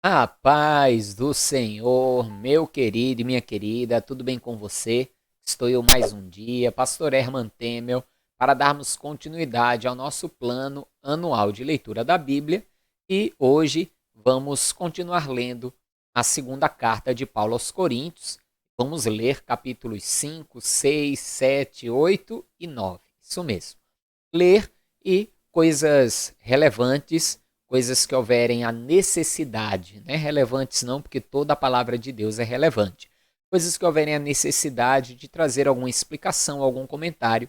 A paz do Senhor, meu querido e minha querida, tudo bem com você? Estou eu mais um dia, Pastor Herman Temel, para darmos continuidade ao nosso plano anual de leitura da Bíblia e hoje vamos continuar lendo a segunda carta de Paulo aos Coríntios. Vamos ler capítulos 5, 6, 7, 8 e 9. Isso mesmo. Ler e coisas relevantes, coisas que houverem a necessidade, né? Relevantes não, porque toda a palavra de Deus é relevante. Coisas que houverem a necessidade de trazer alguma explicação, algum comentário,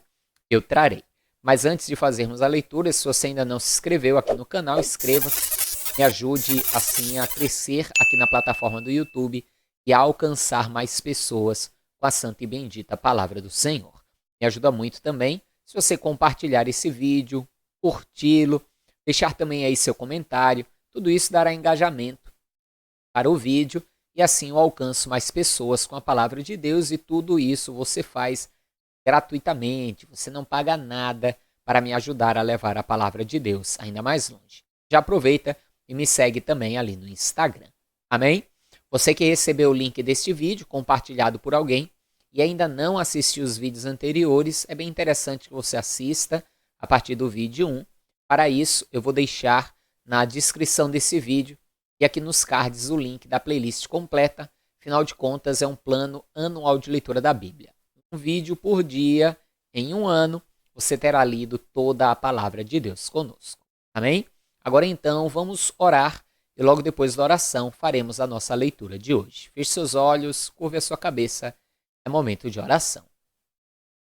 eu trarei. Mas antes de fazermos a leitura, se você ainda não se inscreveu aqui no canal, inscreva-se, me ajude assim a crescer aqui na plataforma do YouTube e a alcançar mais pessoas com a santa e bendita palavra do Senhor. Me ajuda muito também se você compartilhar esse vídeo, curti-lo, deixar também aí seu comentário, tudo isso dará engajamento para o vídeo e assim eu alcanço mais pessoas com a palavra de Deus e tudo isso você faz gratuitamente, você não paga nada para me ajudar a levar a palavra de Deus ainda mais longe. Já aproveita e me segue também ali no Instagram. Amém? Você que recebeu o link deste vídeo compartilhado por alguém e ainda não assistiu os vídeos anteriores, é bem interessante que você assista a partir do vídeo 1. Para isso, eu vou deixar na descrição desse vídeo e aqui nos cards o link da playlist completa. Afinal de contas, é um plano anual de leitura da Bíblia. Um vídeo por dia, em um ano, você terá lido toda a palavra de Deus conosco. Amém? Agora então, vamos orar e logo depois da oração faremos a nossa leitura de hoje. Feche seus olhos, curve a sua cabeça, é momento de oração.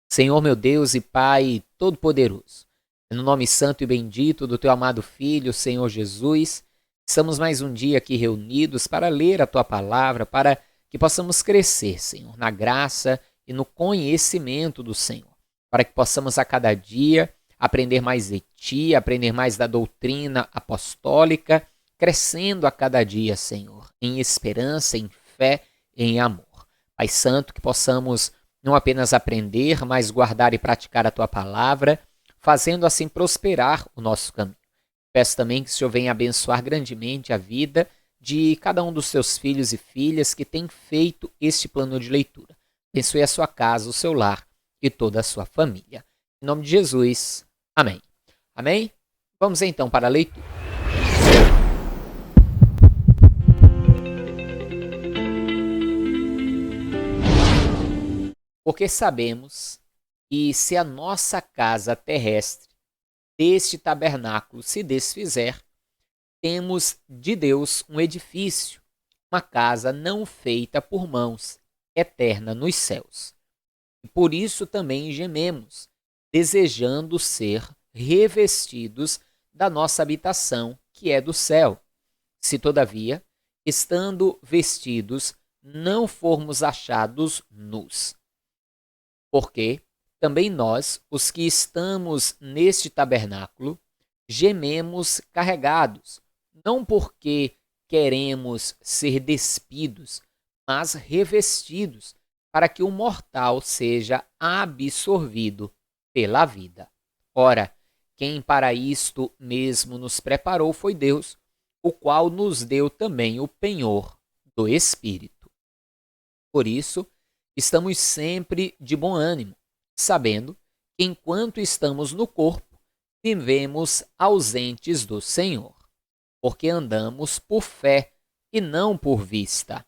Senhor meu Deus e Pai Todo-Poderoso, no nome santo e bendito do Teu amado Filho, Senhor Jesus, estamos mais um dia aqui reunidos para ler a Tua palavra, para que possamos crescer, Senhor, na graça e no conhecimento do Senhor, para que possamos a cada dia aprender mais de Ti, aprender mais da doutrina apostólica, crescendo a cada dia, Senhor, em esperança, em fé, em amor. Pai Santo, que possamos não apenas aprender, mas guardar e praticar a Tua palavra, fazendo assim prosperar o nosso caminho. Peço também que o Senhor venha abençoar grandemente a vida de cada um dos seus filhos e filhas que tem feito este plano de leitura. Abençoe a sua casa, o seu lar e toda a sua família. Em nome de Jesus, amém. Amém? Vamos então para a leitura. Porque sabemos que se a nossa casa terrestre deste tabernáculo se desfizer, temos de Deus um edifício, uma casa não feita por mãos, eterna nos céus. E por isso também gememos, desejando ser revestidos da nossa habitação, que é do céu. Se, todavia, estando vestidos, não formos achados nus. Porque também nós, os que estamos neste tabernáculo, gememos carregados, não porque queremos ser despidos, mas revestidos, para que o mortal seja absorvido pela vida. Ora, quem para isto mesmo nos preparou foi Deus, o qual nos deu também o penhor do Espírito. Por isso, estamos sempre de bom ânimo, sabendo que enquanto estamos no corpo, vivemos ausentes do Senhor, porque andamos por fé e não por vista.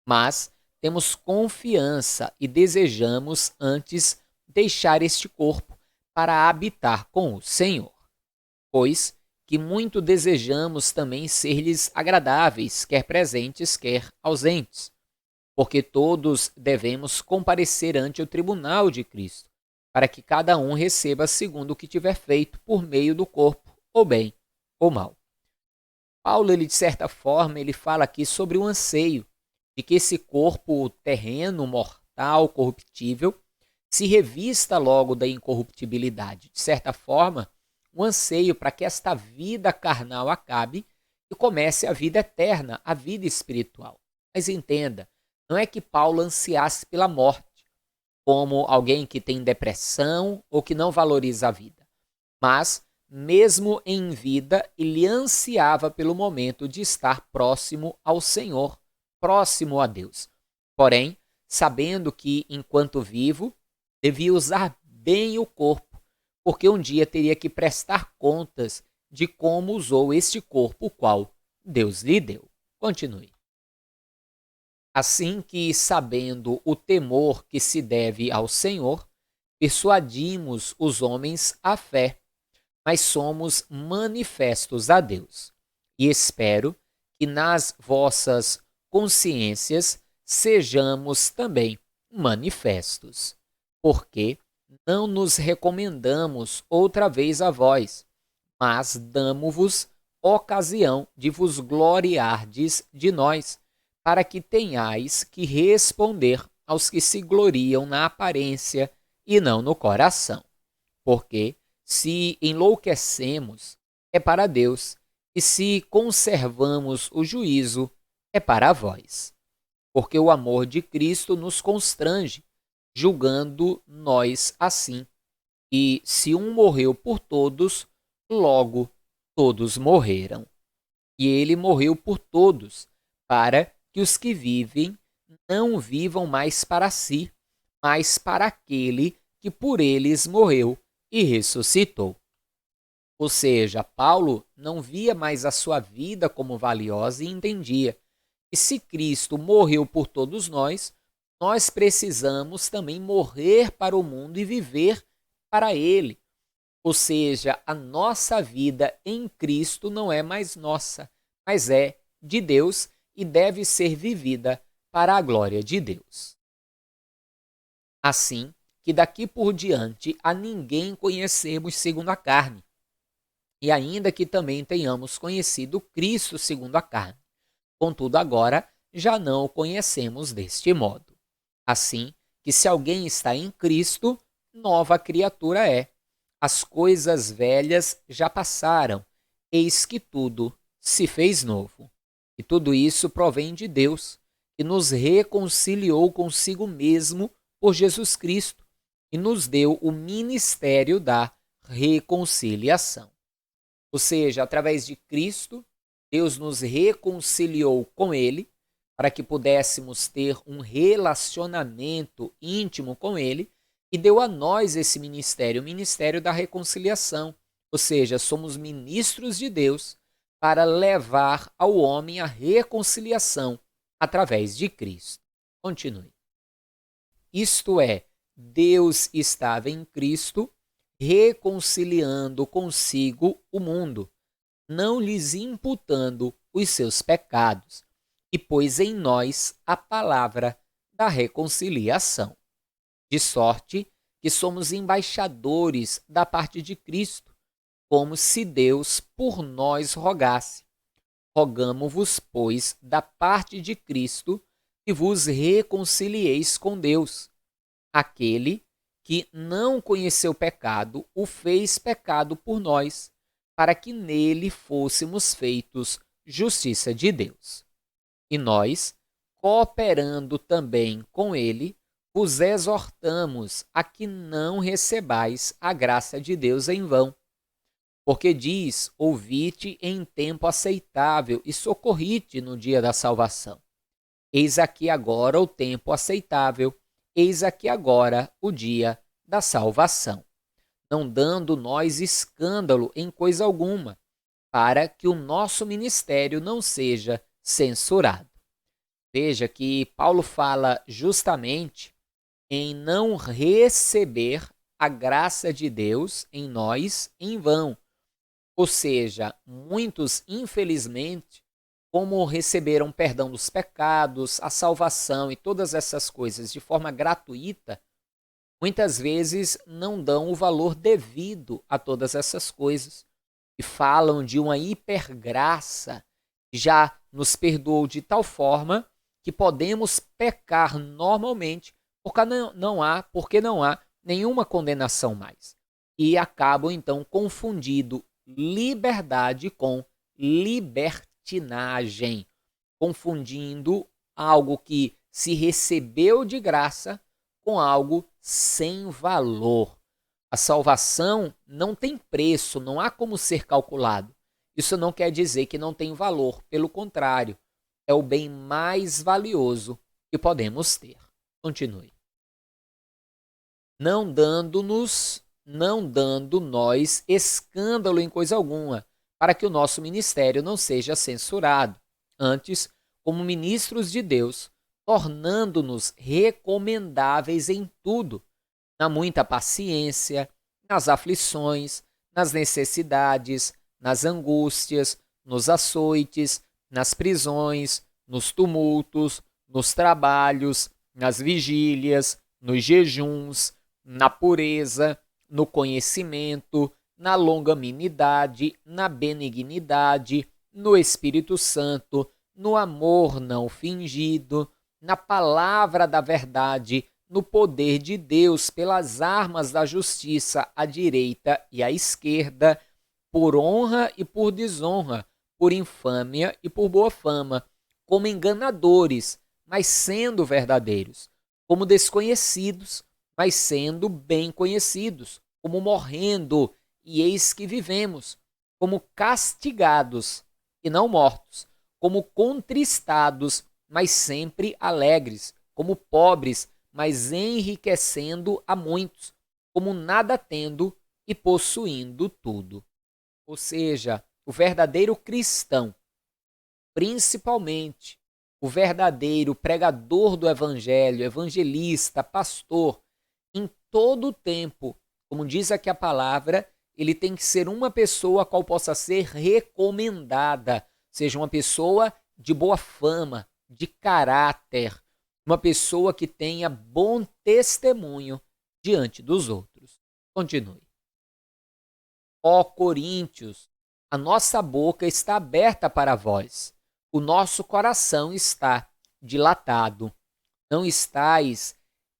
Mas temos confiança e desejamos antes deixar este corpo para habitar com o Senhor, pois que muito desejamos também ser-lhes agradáveis, quer presentes, quer ausentes, porque todos devemos comparecer ante o tribunal de Cristo, para que cada um receba segundo o que tiver feito por meio do corpo, ou bem ou mal. Paulo, ele, de certa forma, ele fala aqui sobre o anseio de que esse corpo terreno, mortal, corruptível, se revista logo da incorruptibilidade. De certa forma, um anseio para que esta vida carnal acabe e comece a vida eterna, a vida espiritual. Mas entenda, não é que Paulo ansiasse pela morte, como alguém que tem depressão ou que não valoriza a vida. Mas, mesmo em vida, ele ansiava pelo momento de estar próximo ao Senhor, próximo a Deus. Porém, sabendo que, enquanto vivo, devia usar bem o corpo, porque um dia teria que prestar contas de como usou este corpo, o qual Deus lhe deu. Continue. Assim que, sabendo o temor que se deve ao Senhor, persuadimos os homens à fé, mas somos manifestos a Deus. E espero que nas vossas consciências sejamos também manifestos, porque não nos recomendamos outra vez a vós, mas damo-vos ocasião de vos gloriardes de nós, para que tenhais que responder aos que se gloriam na aparência e não no coração. Porque, se enlouquecemos, é para Deus, e se conservamos o juízo, é para vós. Porque o amor de Cristo nos constrange, julgando nós assim. E se um morreu por todos, logo todos morreram. E ele morreu por todos, para que os que vivem não vivam mais para si, mas para aquele que por eles morreu e ressuscitou. Ou seja, Paulo não via mais a sua vida como valiosa e entendia que se Cristo morreu por todos nós, nós precisamos também morrer para o mundo e viver para ele. Ou seja, a nossa vida em Cristo não é mais nossa, mas é de Deus e deve ser vivida para a glória de Deus. Assim que daqui por diante a ninguém conhecemos segundo a carne, e ainda que também tenhamos conhecido Cristo segundo a carne. Contudo, agora já não o conhecemos deste modo. Assim que se alguém está em Cristo, nova criatura é. As coisas velhas já passaram, eis que tudo se fez novo. E tudo isso provém de Deus, que nos reconciliou consigo mesmo por Jesus Cristo e nos deu o ministério da reconciliação. Ou seja, através de Cristo, Deus nos reconciliou com Ele, para que pudéssemos ter um relacionamento íntimo com Ele, e deu a nós esse ministério, o ministério da reconciliação. Ou seja, somos ministros de Deus para levar ao homem a reconciliação através de Cristo. Continue. Isto é, Deus estava em Cristo reconciliando consigo o mundo, não lhes imputando os seus pecados, e pôs em nós a palavra da reconciliação. De sorte que somos embaixadores da parte de Cristo, como se Deus por nós rogasse. Rogamo-vos, pois, da parte de Cristo, que vos reconcilieis com Deus. Aquele que não conheceu pecado, o fez pecado por nós, para que nele fôssemos feitos justiça de Deus. E nós, cooperando também com ele, vos exortamos a que não recebais a graça de Deus em vão. Porque diz, ouvi-te em tempo aceitável e socorri-te no dia da salvação. Eis aqui agora o tempo aceitável, eis aqui agora o dia da salvação. Não dando nós escândalo em coisa alguma, para que o nosso ministério não seja censurado. Veja que Paulo fala justamente em não receber a graça de Deus em nós em vão. Ou seja, muitos, infelizmente, como receberam perdão dos pecados, a salvação e todas essas coisas de forma gratuita, muitas vezes não dão o valor devido a todas essas coisas e falam de uma hipergraça que já nos perdoou de tal forma que podemos pecar normalmente porque não há nenhuma condenação mais. E acabam, então, confundindo liberdade com libertinagem, confundindo algo que se recebeu de graça com algo sem valor. A salvação não tem preço, não há como ser calculado. Isso não quer dizer que não tem valor, pelo contrário, é o bem mais valioso que podemos ter. Continue. Não dando nós escândalo em coisa alguma, para que o nosso ministério não seja censurado. Antes, como ministros de Deus, tornando-nos recomendáveis em tudo, na muita paciência, nas aflições, nas necessidades, nas angústias, nos açoites, nas prisões, nos tumultos, nos trabalhos, nas vigílias, nos jejuns, na pureza, no conhecimento, na longanimidade, na benignidade, no Espírito Santo, no amor não fingido, na palavra da verdade, no poder de Deus, pelas armas da justiça à direita e à esquerda, por honra e por desonra, por infâmia e por boa fama, como enganadores, mas sendo verdadeiros, como desconhecidos, mas sendo bem conhecidos, como morrendo, e eis que vivemos, como castigados e não mortos, como contristados, mas sempre alegres, como pobres, mas enriquecendo a muitos, como nada tendo e possuindo tudo. Ou seja, o verdadeiro cristão, principalmente o verdadeiro pregador do evangelho, evangelista, pastor, em todo o tempo, como diz aqui a palavra, ele tem que ser uma pessoa a qual possa ser recomendada, seja uma pessoa de boa fama, de caráter, uma pessoa que tenha bom testemunho diante dos outros. Continue. Ó Coríntios, a nossa boca está aberta para vós, o nosso coração está dilatado. Não estáis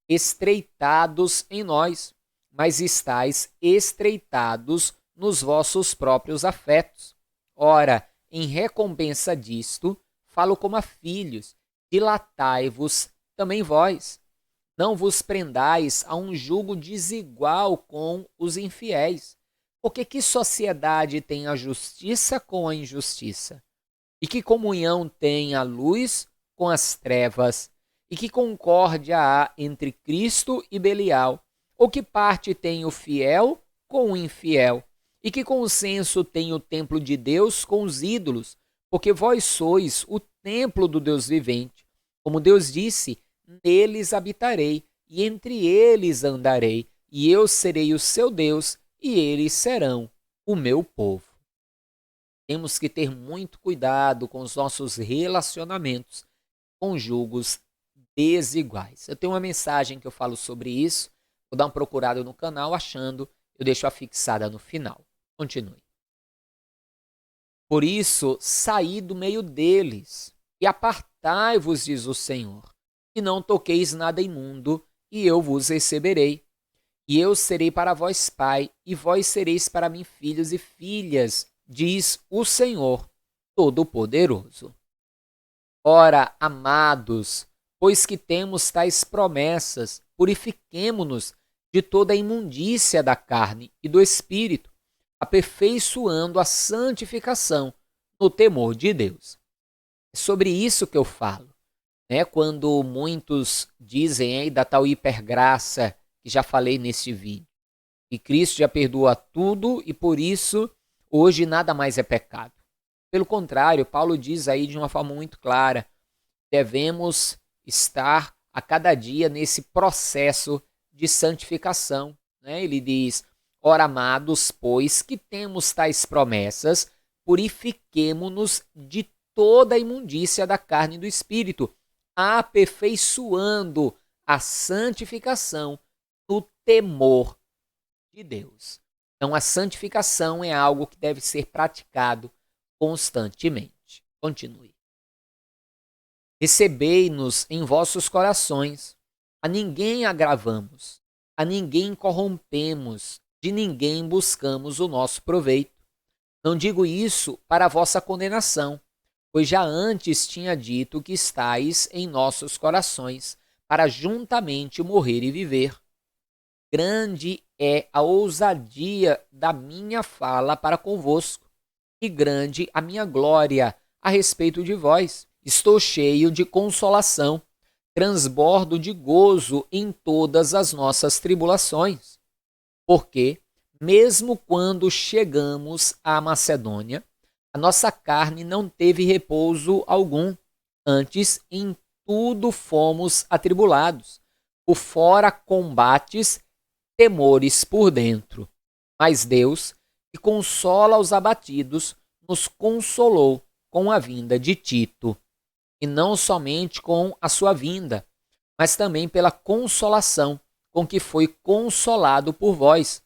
estreitados em nós, mas estáis estreitados nos vossos próprios afetos. Ora, em recompensa disto, falo como a filhos, dilatai-vos também vós. Não vos prendais a um jugo desigual com os infiéis. Porque que sociedade tem a justiça com a injustiça? E que comunhão tem a luz com as trevas? E que concórdia há entre Cristo e Belial? Ou que parte tem o fiel com o infiel? E que consenso tem o templo de Deus com os ídolos? Porque vós sois o templo do Deus vivente. Como Deus disse, neles habitarei, e entre eles andarei, e eu serei o seu Deus, e eles serão o meu povo. Temos que ter muito cuidado com os nossos relacionamentos com julgos desiguais. Eu tenho uma mensagem que eu falo sobre isso, vou dar uma procurada no canal, achando, eu deixo a fixada no final. Continue. Por isso, saí do meio deles e apartai-vos, diz o Senhor, e não toqueis nada imundo, e eu vos receberei. E eu serei para vós pai, e vós sereis para mim filhos e filhas, diz o Senhor Todo-Poderoso. Ora, amados, pois que temos tais promessas, purifiquemo-nos de toda a imundícia da carne e do espírito, aperfeiçoando a santificação no temor de Deus. É sobre isso que eu falo, né? Quando muitos dizem aí da tal hipergraça que já falei neste vídeo, que Cristo já perdoa tudo e por isso hoje nada mais é pecado. Pelo contrário, Paulo diz aí de uma forma muito clara, devemos estar a cada dia nesse processo de santificação, né? Ele diz, ora amados, pois que temos tais promessas, purifiquemo-nos de toda a imundícia da carne e do espírito, aperfeiçoando a santificação no temor de Deus. Então, a santificação é algo que deve ser praticado constantemente. Continue. Recebei-nos em vossos corações, a ninguém agravamos, a ninguém corrompemos, de ninguém buscamos o nosso proveito. Não digo isso para a vossa condenação, pois já antes tinha dito que estáis em nossos corações, para juntamente morrer e viver. grande é a ousadia da minha fala para convosco, e grande a minha glória a respeito de vós. Estou cheio de consolação, transbordo de gozo em todas as nossas tribulações, porque, mesmo quando chegamos à Macedônia, a nossa carne não teve repouso algum, antes em tudo fomos atribulados, por fora combates, temores por dentro. Mas Deus, que consola os abatidos, nos consolou com a vinda de Tito, e não somente com a sua vinda, mas também pela consolação com que foi consolado por vós,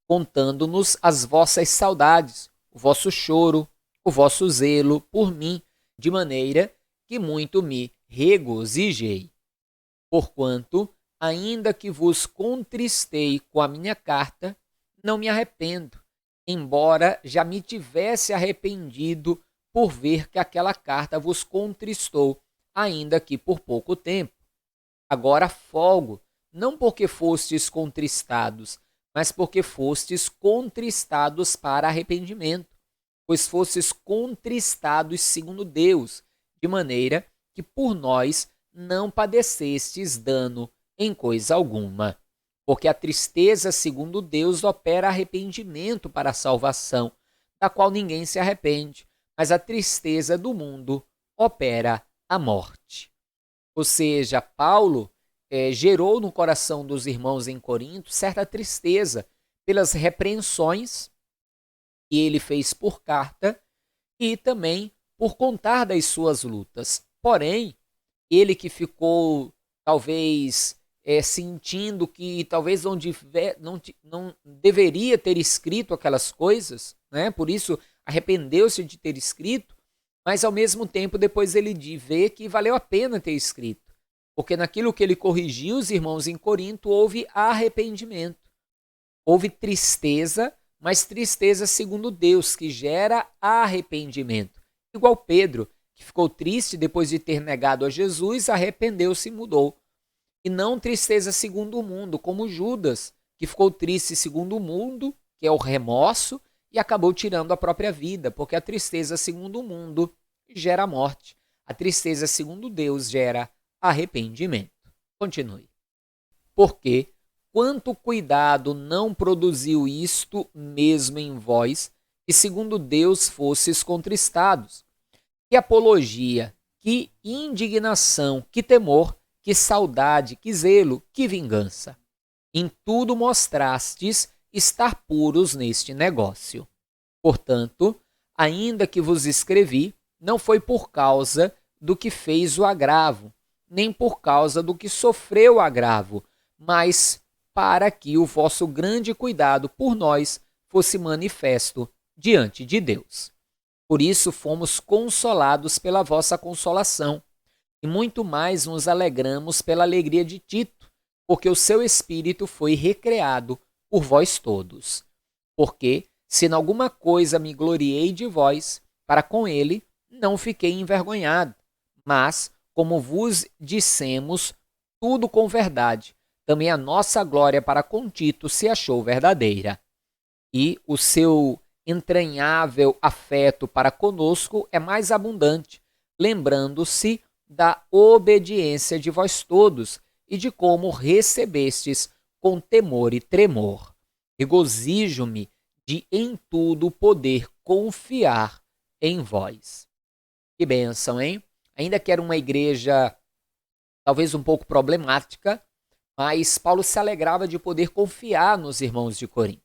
contando-nos as vossas saudades, o vosso choro, o vosso zelo por mim, de maneira que muito me regozijei. Porquanto, ainda que vos contristei com a minha carta, não me arrependo, embora já me tivesse arrependido por ver que aquela carta vos contristou, ainda que por pouco tempo. Agora folgo, não porque fostes contristados, mas porque fostes contristados para arrependimento, pois fostes contristados segundo Deus, de maneira que por nós não padecestes dano em coisa alguma. Porque a tristeza segundo Deus opera arrependimento para a salvação, da qual ninguém se arrepende, mas a tristeza do mundo opera a morte. Ou seja, Paulo gerou no coração dos irmãos em Corinto certa tristeza pelas repreensões que ele fez por carta e também por contar das suas lutas. Porém, ele que ficou talvez sentindo que talvez não deveria ter escrito aquelas coisas, né? Por isso arrependeu-se de ter escrito, mas ao mesmo tempo depois ele vê que valeu a pena ter escrito, porque naquilo que ele corrigiu os irmãos em Corinto houve arrependimento, houve tristeza, mas tristeza segundo Deus, que gera arrependimento. Igual Pedro, que ficou triste depois de ter negado a Jesus, arrependeu-se e mudou. E não tristeza segundo o mundo, como Judas, que ficou triste segundo o mundo, que é o remorso, e acabou tirando a própria vida, porque a tristeza segundo o mundo gera morte. A tristeza segundo Deus gera arrependimento. Continue. Porque quanto cuidado não produziu isto mesmo em vós, que segundo Deus fosses contristados? Que apologia, que indignação, que temor, que saudade, que zelo, que vingança. Em tudo mostrastes estar puros neste negócio. Portanto, ainda que vos escrevi, não foi por causa do que fez o agravo, nem por causa do que sofreu o agravo, mas para que o vosso grande cuidado por nós fosse manifesto diante de Deus. Por isso fomos consolados pela vossa consolação, e muito mais nos alegramos pela alegria de Tito, porque o seu espírito foi recreado por vós todos. Porque, se em alguma coisa me gloriei de vós, para com ele não fiquei envergonhado, mas, como vos dissemos, tudo com verdade, também a nossa glória para com Tito se achou verdadeira. E o seu entranhável afeto para conosco é mais abundante, lembrando-se da obediência de vós todos e de como recebestes com temor e tremor. Regozijo-me de em tudo poder confiar em vós. Que bênção, hein? Ainda que era uma igreja talvez um pouco problemática, mas Paulo se alegrava de poder confiar nos irmãos de Corinto.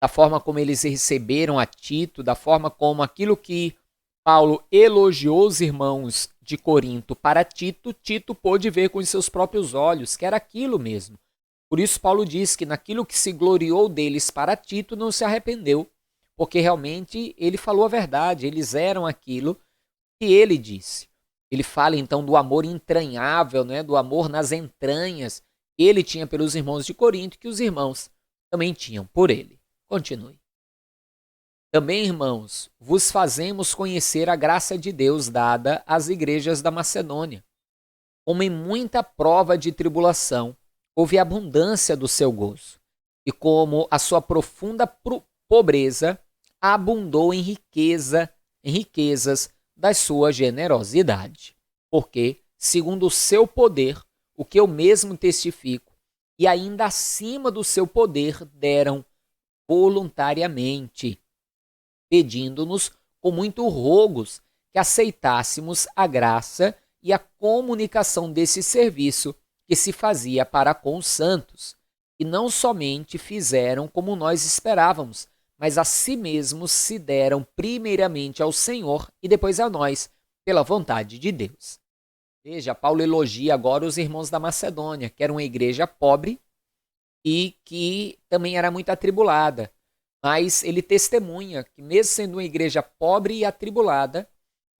Da forma como eles receberam a Tito, da forma como aquilo que Paulo elogiou os irmãos de Corinto para Tito, Tito pôde ver com os seus próprios olhos que era aquilo mesmo. Por isso Paulo diz que naquilo que se gloriou deles para Tito não se arrependeu, porque realmente ele falou a verdade, eles eram aquilo que ele disse. Ele fala então do amor entranhável, né, do amor nas entranhas que ele tinha pelos irmãos de Corinto, que os irmãos também tinham por ele. Continue. Também, irmãos, vos fazemos conhecer a graça de Deus dada às igrejas da Macedônia, como em muita prova de tribulação, houve abundância do seu gozo, e como a sua profunda pobreza abundou em riquezas da sua generosidade. Porque, segundo o seu poder, o que eu mesmo testifico, e ainda acima do seu poder deram voluntariamente, pedindo-nos com muito rogos que aceitássemos a graça e a comunicação desse serviço que se fazia para com os santos. E não somente fizeram como nós esperávamos, mas a si mesmos se deram primeiramente ao Senhor e depois a nós, pela vontade de Deus. Veja, Paulo elogia agora os irmãos da Macedônia, que era uma igreja pobre e que também era muito atribulada. Mas ele testemunha que, mesmo sendo uma igreja pobre e atribulada,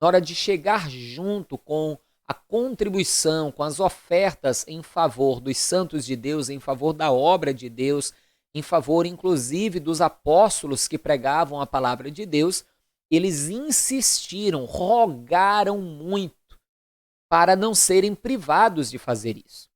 na hora de chegar junto com a contribuição, com as ofertas em favor dos santos de Deus, em favor da obra de Deus, em favor inclusive dos apóstolos que pregavam a palavra de Deus, eles insistiram, rogaram muito para não serem privados de fazer isso.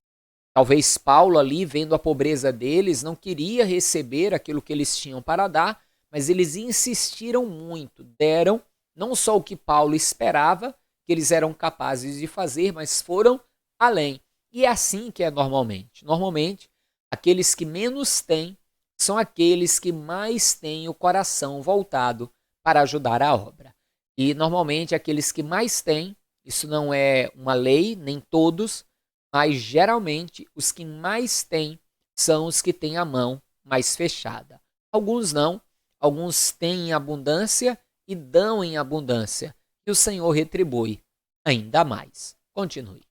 Talvez Paulo ali, vendo a pobreza deles, não queria receber aquilo que eles tinham para dar, mas eles insistiram muito, deram não só o que Paulo esperava, que eles eram capazes de fazer, mas foram além. E é assim que é normalmente. Normalmente, aqueles que menos têm são aqueles que mais têm o coração voltado para ajudar a obra. E normalmente aqueles que mais têm, isso não é uma lei, nem todos, mas geralmente os que mais têm são os que têm a mão mais fechada. Alguns não, alguns têm em abundância e dão em abundância, e o Senhor retribui ainda mais. Continue.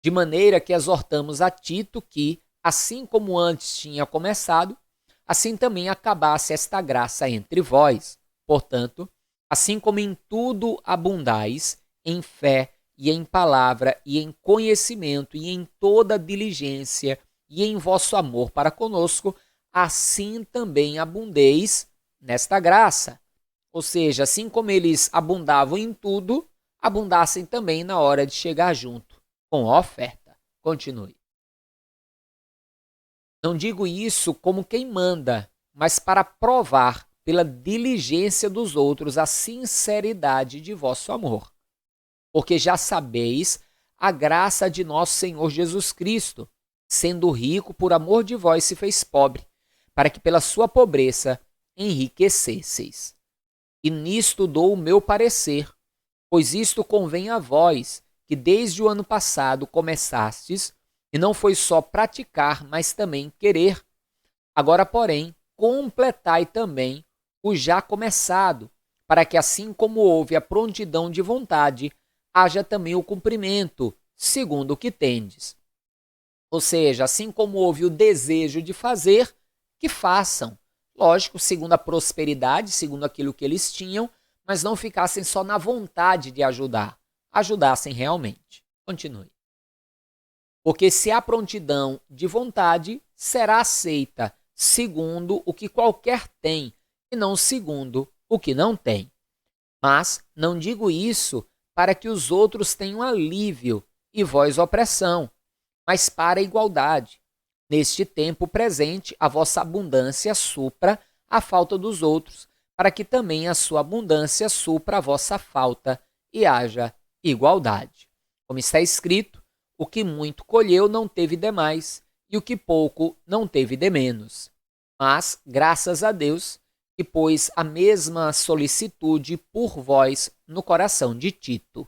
De maneira que exortamos a Tito que, assim como antes tinha começado, assim também acabasse esta graça entre vós. Portanto, assim como em tudo abundais, em fé e em palavra e em conhecimento e em toda diligência e em vosso amor para conosco, assim também abundeis nesta graça. Ou seja, assim como eles abundavam em tudo, abundassem também na hora de chegar junto com a oferta. Continue. Não digo isso como quem manda, mas para provar pela diligência dos outros a sinceridade de vosso amor. Porque já sabeis a graça de nosso Senhor Jesus Cristo, sendo rico por amor de vós se fez pobre, para que pela sua pobreza enriquecesseis. E nisto dou o meu parecer, pois isto convém a vós, que desde o ano passado começastes, e não foi só praticar, mas também querer. Agora, porém, completai também o já começado, para que assim como houve a prontidão de vontade, haja também o cumprimento, segundo o que tendes. Ou seja, assim como houve o desejo de fazer, que façam. Lógico, segundo a prosperidade, segundo aquilo que eles tinham, mas não ficassem só na vontade de ajudar, ajudassem realmente. Continue. Porque se há prontidão de vontade, será aceita segundo o que qualquer tem, e não segundo o que não tem. Mas não digo isso para que os outros tenham alívio e vós opressão, mas para a igualdade. Neste tempo presente, a vossa abundância supra a falta dos outros, para que também a sua abundância supra a vossa falta e haja igualdade. Como está escrito, o que muito colheu não teve demais, e o que pouco não teve de menos. Mas, graças a Deus, que pôs a mesma solicitude por vós no coração de Tito,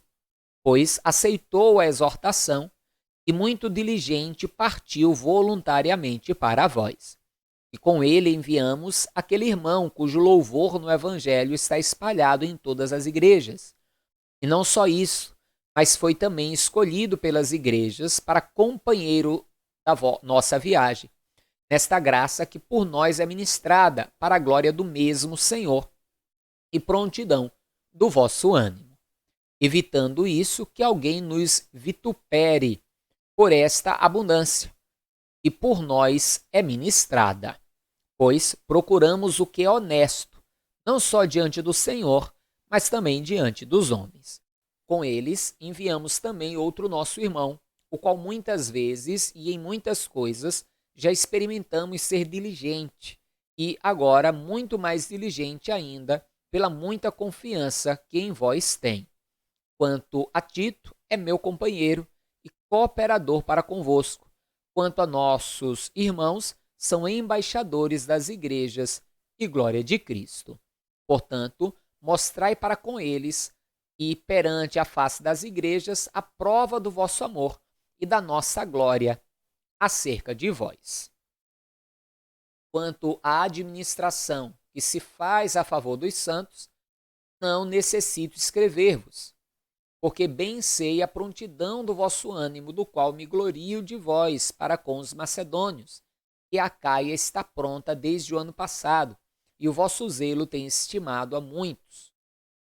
pois aceitou a exortação e muito diligente partiu voluntariamente para vós. E com ele enviamos aquele irmão cujo louvor no Evangelho está espalhado em todas as igrejas. E não só isso, mas foi também escolhido pelas igrejas para companheiro da nossa viagem, nesta graça que por nós é ministrada para a glória do mesmo Senhor e prontidão do vosso ânimo, evitando isso que alguém nos vitupere por esta abundância, e por nós é ministrada, pois procuramos o que é honesto, não só diante do Senhor, mas também diante dos homens. Com eles enviamos também outro nosso irmão, o qual muitas vezes e em muitas coisas já experimentamos ser diligente, e agora muito mais diligente ainda pela muita confiança que em vós tem. Quanto a Tito, é meu companheiro e cooperador para convosco. Quanto a nossos irmãos, são embaixadores das igrejas e glória de Cristo. Portanto, mostrai para com eles e perante a face das igrejas a prova do vosso amor e da nossa glória acerca de vós. Quanto à administração que se faz a favor dos santos, não necessito escrever-vos, porque bem sei a prontidão do vosso ânimo, do qual me glorio de vós para com os macedônios, e a Caia está pronta desde o ano passado, e o vosso zelo tem estimado a muitos.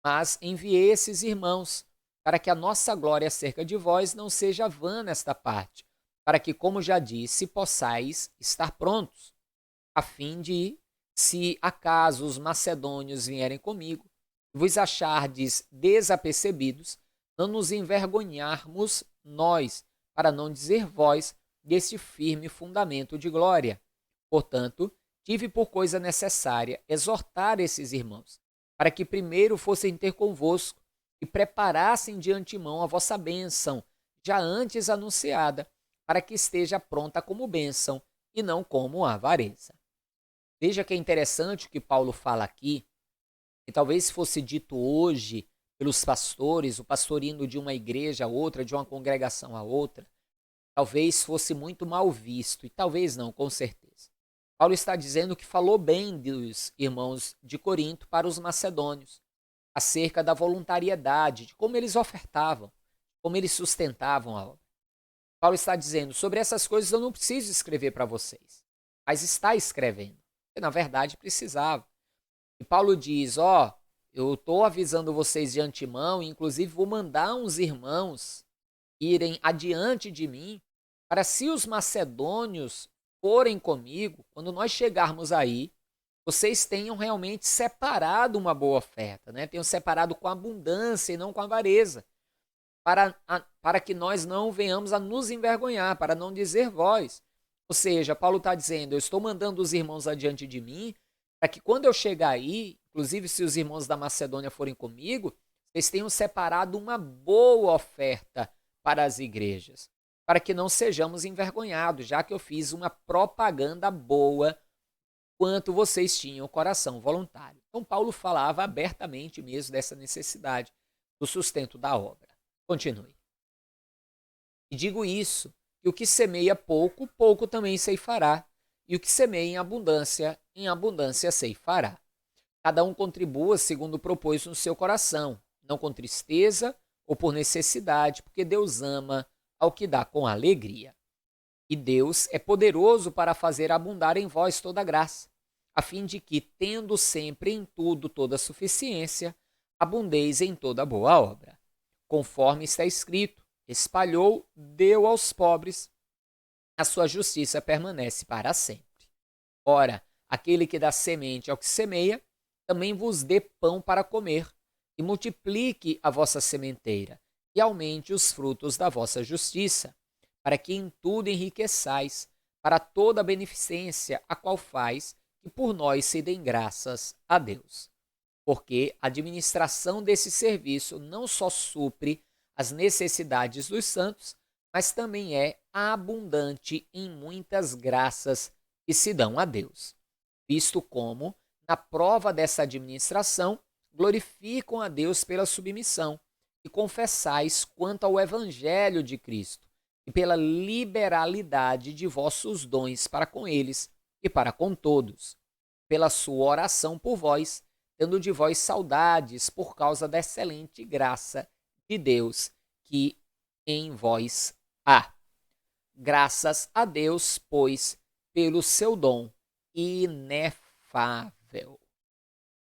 Mas enviei esses irmãos, para que a nossa glória acerca de vós não seja vã nesta parte, para que, como já disse, possais estar prontos, a fim de, se acaso os macedônios vierem comigo, e vos achardes desapercebidos, não nos envergonharmos nós, para não dizer vós, deste firme fundamento de glória. Portanto, tive por coisa necessária exortar esses irmãos, para que primeiro fossem ter convosco e preparassem de antemão a vossa bênção, já antes anunciada, para que esteja pronta como bênção e não como avareza. Veja que é interessante o que Paulo fala aqui, e talvez fosse dito hoje pelos pastores, o pastor indo de uma igreja a outra, de uma congregação a outra, talvez fosse muito mal visto, e talvez não, com certeza. Paulo está dizendo que falou bem dos irmãos de Corinto para os macedônios, acerca da voluntariedade, de como eles ofertavam, como eles sustentavam a obra. Paulo está dizendo, sobre essas coisas eu não preciso escrever para vocês, mas está escrevendo, porque na verdade precisava. E Paulo diz, eu estou avisando vocês de antemão, inclusive vou mandar uns irmãos irem adiante de mim, para se os macedônios forem comigo, quando nós chegarmos aí, vocês tenham realmente separado uma boa oferta, né? Tenham separado com abundância e não com avareza, para que nós não venhamos a nos envergonhar, para não dizer vós. Ou seja, Paulo está dizendo, eu estou mandando os irmãos adiante de mim, para que quando eu chegar aí, inclusive se os irmãos da Macedônia forem comigo, vocês tenham separado uma boa oferta para as igrejas, para que não sejamos envergonhados, já que eu fiz uma propaganda boa quanto vocês tinham coração voluntário. Então Paulo falava abertamente mesmo dessa necessidade do sustento da obra. Continue. E digo isso, que o que semeia pouco, pouco também ceifará, e o que semeia em abundância ceifará. Cada um contribua segundo propôs no seu coração, não com tristeza ou por necessidade, porque Deus ama ao que dá com alegria. E Deus é poderoso para fazer abundar em vós toda graça, a fim de que, tendo sempre em tudo toda suficiência, abundeis em toda boa obra. Conforme está escrito, espalhou, deu aos pobres, a sua justiça permanece para sempre. Ora, aquele que dá semente ao que semeia, também vos dê pão para comer, e multiplique a vossa sementeira, e aumente os frutos da vossa justiça, para que em tudo enriqueçais, para toda a beneficência, a qual faz que por nós se deem graças a Deus. Porque a administração desse serviço não só supre as necessidades dos santos, mas também é abundante em muitas graças que se dão a Deus, visto como, na prova dessa administração, glorificam a Deus pela submissão e confessais quanto ao Evangelho de Cristo e pela liberalidade de vossos dons para com eles e para com todos, pela sua oração por vós, tendo de vós saudades por causa da excelente graça de Deus que em vós há. Graças a Deus, pois, pelo seu dom inefável.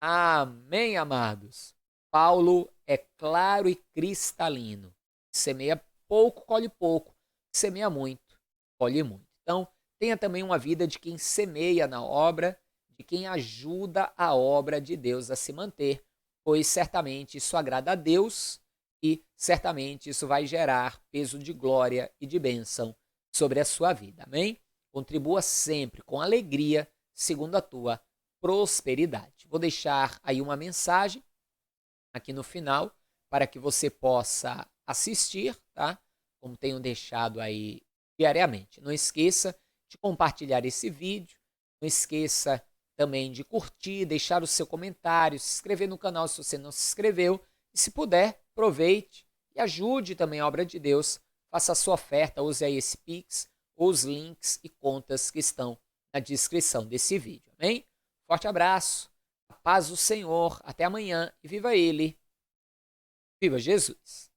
Amém, amados? Paulo é claro e cristalino. Semeia pouco, colhe pouco. Semeia muito, colhe muito. Então, tenha também uma vida de quem semeia na obra, de quem ajuda a obra de Deus a se manter, pois certamente isso agrada a Deus e certamente isso vai gerar peso de glória e de bênção sobre a sua vida. Amém? Contribua sempre com alegria, segundo a tua prosperidade. Vou deixar aí uma mensagem aqui no final para que você possa assistir, tá? Como tenho deixado aí diariamente. Não esqueça de compartilhar esse vídeo, não esqueça também de curtir, deixar o seu comentário, se inscrever no canal se você não se inscreveu e se puder, aproveite e ajude também a obra de Deus, faça a sua oferta, use aí esse Pix ou os links e contas que estão na descrição desse vídeo, amém? Forte abraço, a paz do Senhor, até amanhã e viva Ele, viva Jesus!